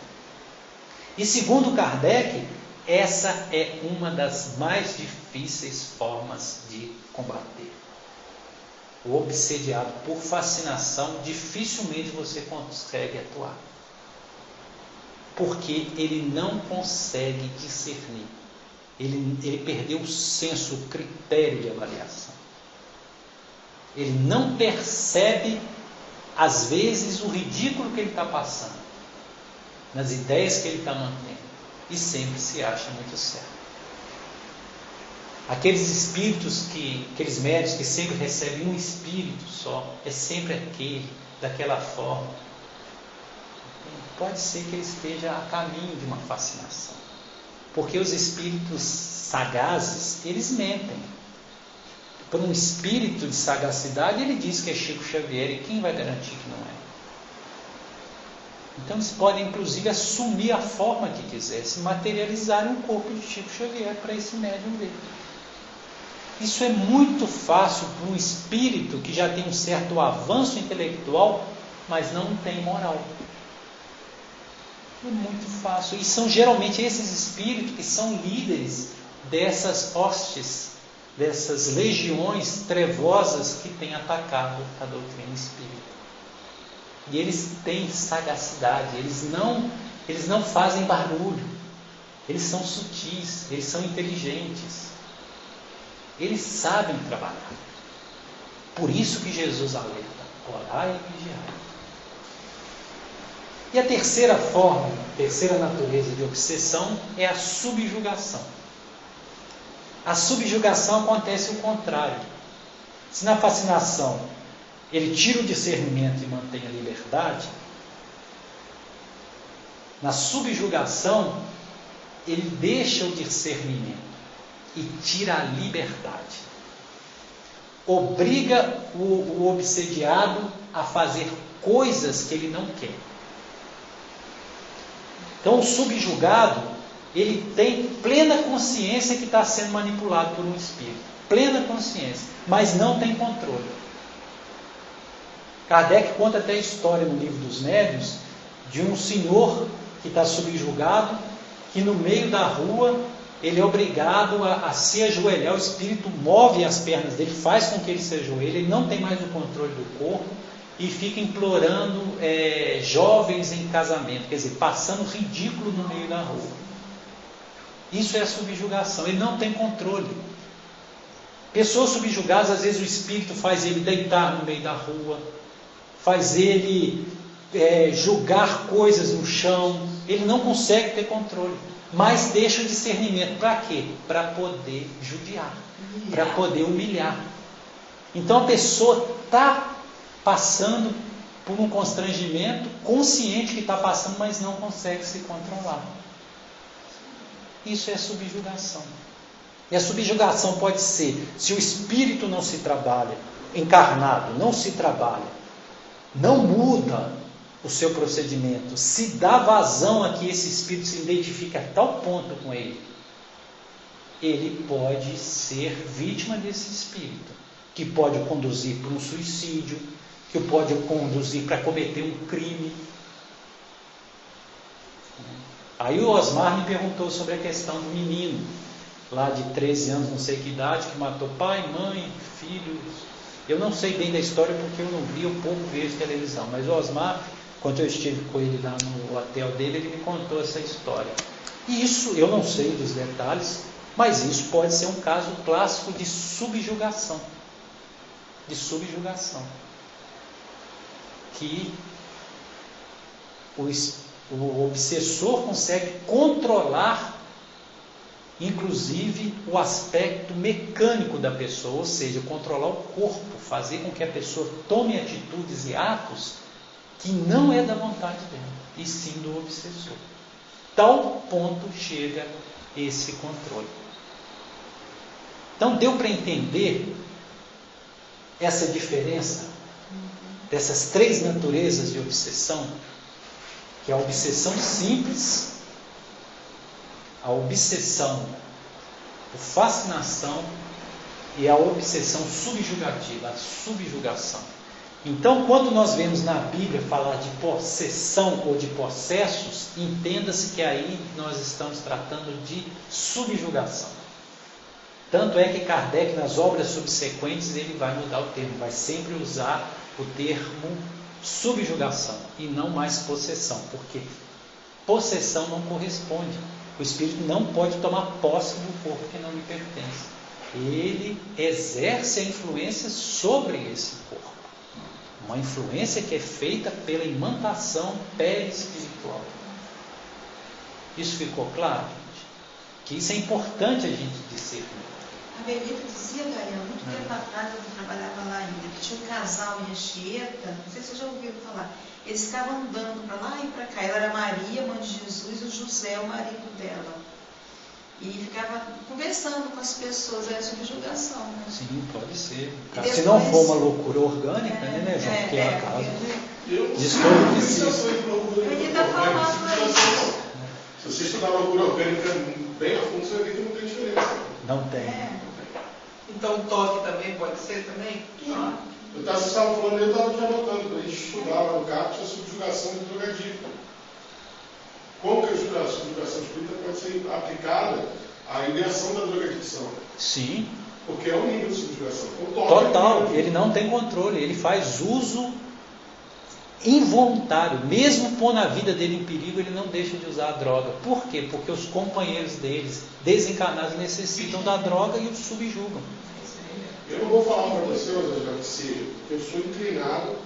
E segundo Kardec, essa é uma das mais difíceis formas de combater. O obsediado por fascinação, dificilmente você consegue atuar, porque ele não consegue discernir. Ele perdeu o senso, o critério de avaliação. Ele não percebe, às vezes, o ridículo que ele está passando, nas ideias que ele está mantendo, e sempre se acha muito certo. Aqueles espíritos, aqueles médios que sempre recebem um espírito só, é sempre aquele, daquela forma. Pode ser que ele esteja a caminho de uma fascinação. Porque os espíritos sagazes, eles mentem. Para um espírito de sagacidade, ele diz que é Chico Xavier, e quem vai garantir que não é? Então eles podem, inclusive, assumir a forma que quiser, se materializarem um corpo de Chico Xavier para esse médium ver. Isso é muito fácil para um espírito que já tem um certo avanço intelectual, mas não tem moral. É muito fácil. E são geralmente esses espíritos que são líderes dessas hostes, dessas legiões trevosas que têm atacado a doutrina espírita. E eles têm sagacidade, eles não fazem barulho, eles são sutis, eles são inteligentes, eles sabem trabalhar. Por isso que Jesus alerta: orai e vigiai. E a terceira forma, a terceira natureza de obsessão é a subjugação. A subjugação acontece o contrário. Se na fascinação ele tira o discernimento e mantém a liberdade, na subjugação ele deixa o discernimento e tira a liberdade. Obriga o obsediado a fazer coisas que ele não quer. Então o subjugado, ele tem plena consciência que está sendo manipulado por um espírito. Plena consciência, mas não tem controle. Kardec conta até a história no Livro dos Médiuns de um senhor que está subjugado, que no meio da rua ele é obrigado a se ajoelhar, o espírito move as pernas dele, faz com que ele se ajoelhe, ele não tem mais o controle do corpo e fica implorando jovens em casamento, quer dizer, passando ridículo no meio da rua. Isso é a subjugação, ele não tem controle. Pessoas subjugadas, às vezes o espírito faz ele deitar no meio da rua, faz ele julgar coisas no chão, ele não consegue ter controle, mas deixa o discernimento. Para quê? Para poder judiar, para poder humilhar. Então a pessoa está passando por um constrangimento, consciente que está passando, mas não consegue se controlar. Isso é subjugação. E a subjugação pode ser, se o espírito não se trabalha, encarnado, não se trabalha, não muda o seu procedimento, se dá vazão a que esse espírito se identifica a tal ponto com ele pode ser vítima desse espírito, que pode conduzir para um suicídio, que pode conduzir para cometer um crime. Aí o Osmar me perguntou sobre a questão do menino lá de 13 anos, não sei que idade, que matou pai, mãe, filhos. Eu não sei bem da história porque eu não vi, eu pouco vejo televisão. Mas o Osmar, quando eu estive com ele lá no hotel dele, ele me contou essa história. E isso, eu não sei dos detalhes, mas isso pode ser um caso clássico de subjugação. De subjugação. Que o obsessor consegue controlar, inclusive, o aspecto mecânico da pessoa, ou seja, controlar o corpo, fazer com que a pessoa tome atitudes e atos que não é da vontade dela, e sim do obsessor. Tal ponto chega esse controle. Então deu para entender essa diferença dessas três naturezas de obsessão, que é a obsessão simples, a obsessão por fascinação e a obsessão subjugativa, a subjugação. Então, quando nós vemos na Bíblia falar de possessão ou de possessos, entenda-se que aí nós estamos tratando de subjugação. Tanto é que Kardec, nas obras subsequentes, ele vai mudar o termo, vai sempre usar o termo subjugação e não mais possessão, porque possessão não corresponde. O espírito não pode tomar posse do corpo que não lhe pertence. Ele exerce a influência sobre esse corpo. Uma influência que é feita pela imantação perispiritual. Isso ficou claro, gente? Que isso é importante a gente discernir. A Benita dizia, Gaião, muito tempo atrás, eu trabalhava lá ainda, que tinha um casal em Anchieta, não sei se vocês já ouviram falar, eles ficavam andando para lá e para cá. Ela era Maria, mãe de Jesus, e o José, o marido dela. E ficava conversando com as pessoas, era subjugação. Né? Sim, pode ser. Depois, se não for uma loucura orgânica, né, João? Porque é acaso. Distúrbio psíquico. Benita falava isso. Se você estudar loucura orgânica bem a fundo, você vai ver que não tem diferença. Não tem. Então toque também pode ser também? Vocês estavam falando, eu estava te anotando, para a gente estudar lá no CAPS a subjugação do drogadicto. Como que a subjugação espírita pode ser aplicada à inversão da drogadicção? Sim. Porque é um nível de subjugação. Total, ele não tem controle, ele faz uso involuntário, mesmo pondo a vida dele em perigo, ele não deixa de usar a droga. Por quê? Porque os companheiros deles, desencarnados, necessitam da droga e o subjugam. Eu não vou falar para você, que eu sou inclinado,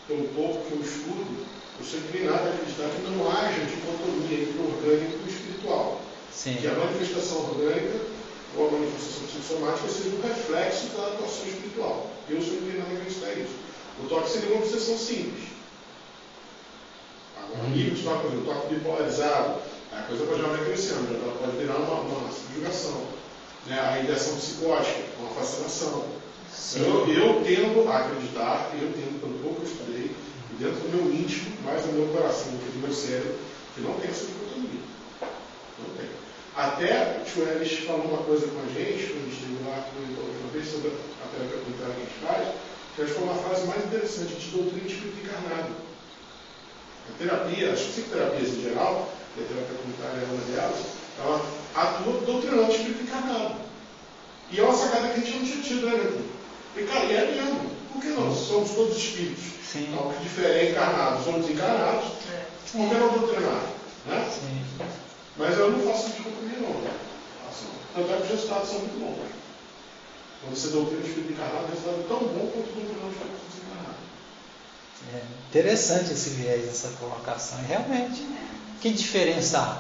pelo pouco que eu estudo, eu sou inclinado a acreditar que não haja dicotomia entre o orgânico e o espiritual. Sim. Que a manifestação orgânica ou a manifestação psicossomática seja um reflexo da atuação espiritual. Eu sou inclinado a acreditar nisso. O toque seria uma obsessão simples. Agora, o nível de toque, o toque bipolarizado, a coisa pode já vai crescendo, ela pode virar uma subjugação. Né? A inversão psicótica, uma fascinação. Eu tendo a acreditar, eu tendo, pelo pouco que eu estudei, e dentro do meu íntimo, mais do meu coração do que do meu cérebro, que não tem essa dicotomia. Não tem. Até o tio Elis falou uma coisa com a gente, quando a gente esteve lá uma vez sobre a terapia comunitária que a gente faz, que acho que foi uma frase mais interessante, de doutrina espírita encarnado. A terapia, as psicoterapias em geral, e a terapia comunitária é uma delas, ela atua doutrinando o espírito encarnado. E é uma sacada que a gente não tinha tido, né, Neto? E, cara, e é mesmo. Por que não? Somos todos espíritos. Sim. O que difere é encarnados, somos encarnados. Por que não doutrinar? Né? Sim. Mas eu não faço isso com ninguém, não. Tanto é que os resultados são muito bons. Quando você doutrina o espírito encarnado, o resultado é tão bom quanto doutrinar o espírito desencarnado. É interessante esse viés, essa colocação. E realmente, que diferença há?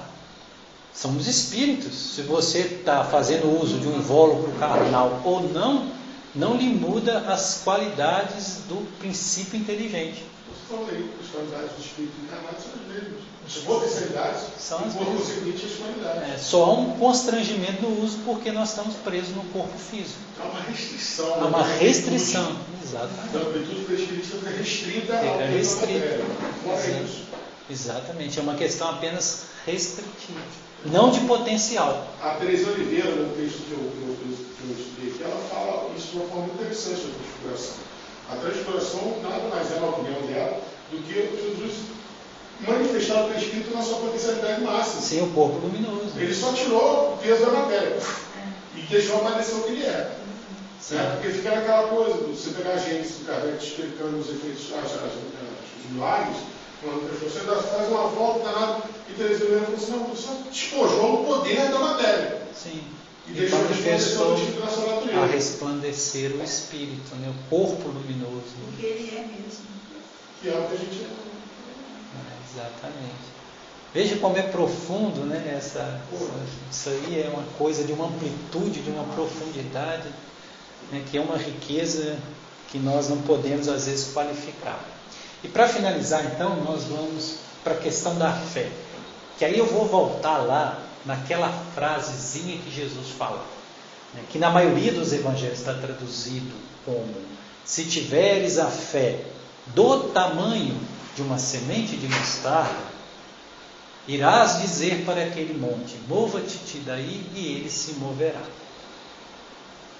Somos espíritos. Se você está fazendo uso de um invólucro carnal ou não, não lhe muda as qualidades do princípio inteligente. Você falou aí, as qualidades do espírito encarnado são as mesmas. As potencialidades são as e, por mesmas. conseguinte, as qualidades. Só há um constrangimento no uso porque nós estamos presos no corpo físico. Há uma restrição. Há uma restrição, exatamente. A amplitude da espírita fica restrita ao Fica tempo da restrita. matéria. Isso. Exatamente, é uma questão apenas restritiva, não de potencial. A Teresa Oliveira, no texto que eu estudei aqui, ela fala isso de uma forma interessante da transfiguração. A transfiguração nada mais é, na opinião dela, do que Jesus manifestado pelo Espírito na sua potencialidade máxima. Sim, o corpo luminoso. Ele só tirou o peso da matéria. deixou aparecer o que ele é. Certo? Porque fica naquela coisa, você pegar a Gênesis do Kardec explicando os efeitos, os milagres, quando você faz uma volta danada, e Teresa de Lima falou assim, não, você só despojou o poder da matéria. Sim. E deixou manifestou na sua natureza. a resplandecer o espírito, né? O corpo luminoso. Porque ele é mesmo. Que é o que a gente é. Exatamente. Veja como é profundo, né? Isso aí é uma coisa de uma amplitude, de uma profundidade, né? Que é uma riqueza que nós não podemos às vezes qualificar. E para finalizar então, nós vamos para a questão da fé. Que aí eu vou voltar lá naquela frasezinha que Jesus fala, né? Que na maioria dos evangelhos está traduzido como: se tiveres a fé do tamanho de uma semente de mostarda, irás dizer para aquele monte: mova-te daí, e ele se moverá.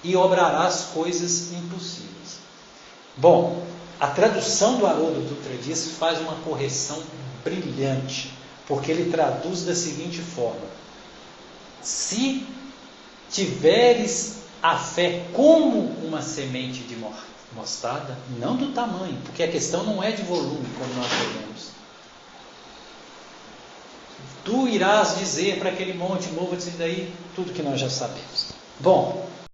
E obrarás coisas impossíveis. Bom, a tradução do Haroldo Dutra Dias faz uma correção brilhante, porque ele traduz da seguinte forma: se tiveres a fé como uma semente de mostarda, não do tamanho, porque a questão não é de volume, como nós sabemos. Tu irás dizer para aquele monte, mova-te daí, tudo que nós já sabemos. Bom,